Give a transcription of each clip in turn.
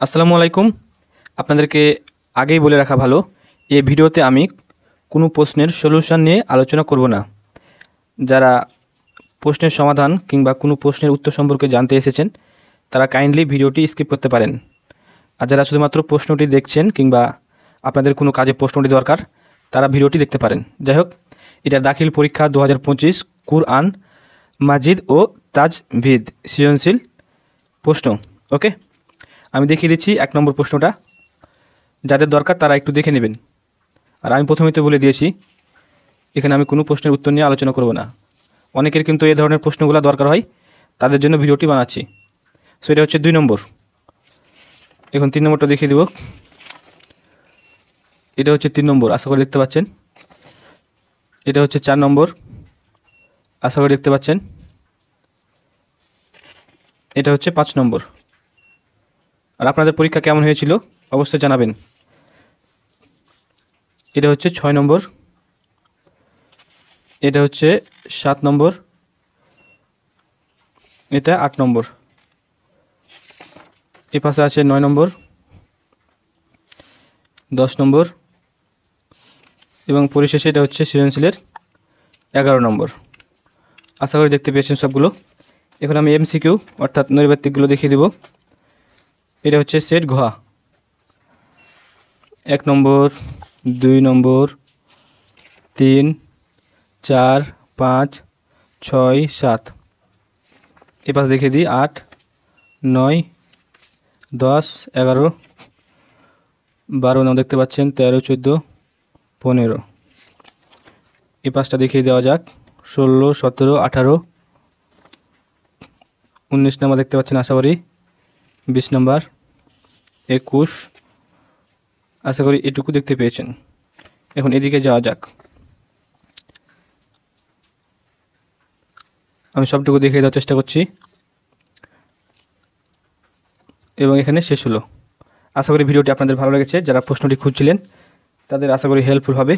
আসসালামু আলাইকুম। আপনাদেরকে আগেই বলে রাখা ভালো, এই ভিডিওতে আমি কোনো প্রশ্নের সলিউশন নিয়ে আলোচনা করব না। যারা প্রশ্নের সমাধান কিংবা কোনো প্রশ্নের উত্তর সম্পর্কে জানতে এসেছেন তারা কাইন্ডলি ভিডিওটি স্কিপ করতে পারেন। আর যারা শুধুমাত্র প্রশ্নটি দেখছেন কিংবা আপনাদের কোনো কাজে প্রশ্নটি দরকার তারা ভিডিওটি দেখতে পারেন। যাই হোক, এটা দাখিল পরীক্ষা 2025 কুরআন মাজিদ ও তাজভিদ সৃজনশীল প্রশ্ন। ওকে, আমি দেখিয়ে দিচ্ছি 1 নম্বর প্রশ্নটা। যাদের দরকার তারা একটু দেখে নেবেন। আর আমি প্রথমেই তো বলে দিয়েছি এখানে আমি কোনো প্রশ্নের উত্তর নিয়ে আলোচনা করব না। অনেকের কিন্তু এই ধরনের প্রশ্নগুলো দরকার হয়, তাদের জন্য ভিডিওটি বানাচ্ছি। সো এটা হচ্ছে 2 নম্বর। এখন 3 নম্বরটা দেখিয়ে দেব। এটা হচ্ছে 3 নম্বর, আশা করি দেখতে পাচ্ছেন। এটা হচ্ছে 4 নম্বর, আশা করি দেখতে পাচ্ছেন। এটা হচ্ছে 5 নম্বর। আর আপনাদের পরীক্ষা কেমন হয়েছিল অবশ্যই জানাবেন। এটা হচ্ছে 6 নম্বর, এটা হচ্ছে 7 নম্বর, এটা 8 নম্বর, এ পাশে আছে 9 নম্বর, 10 নম্বর এবং পরিশেষে এটা হচ্ছে সৃজনশীলের 11 নম্বর। আশা করি দেখতে পেয়েছেন সবগুলো। এখন আমি এমসিকিউ অর্থাৎ নৈর্ব্যক্তিকগুলো দেখিয়ে দেব। এটা হচ্ছে সেট ঘ, 1 নম্বর, 2 নম্বর, 3, 4, 5, 6, 7। এ পাশ দেখিয়ে দিই 8, 9, 10, 11, 12 নাম দেখতে পাচ্ছেন, 13, 14, 15। এই পাশটা দেখিয়ে দেওয়া যাক 16, 17, 18, 19 নাম্বার দেখতে পাচ্ছেন আশা করি, 20 নাম্বার, 21। আশা করি এটুকু দেখতে পেয়েছেন। এখন এদিকে যাওয়া যাক, আমি সবটুকু দেখিয়ে দেওয়ার চেষ্টা করছি এবং এখানে শেষ হলো। আশা করি ভিডিওটি আপনাদের ভালো লেগেছে। যারা প্রশ্নটি খুঁজছিলেন তাদের আশা করি হেল্পফুল হবে।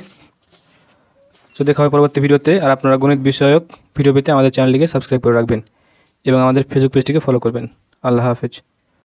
তো দেখা হবে পরবর্তী ভিডিওতে। আর আপনারা গণিত বিষয়ক ভিডিও পেতে আমাদের চ্যানেলটিকে সাবস্ক্রাইব করে রাখবেন এবং আমাদের ফেসবুক পেজটিকে ফলো করবেন। আল্লাহ হাফেজ।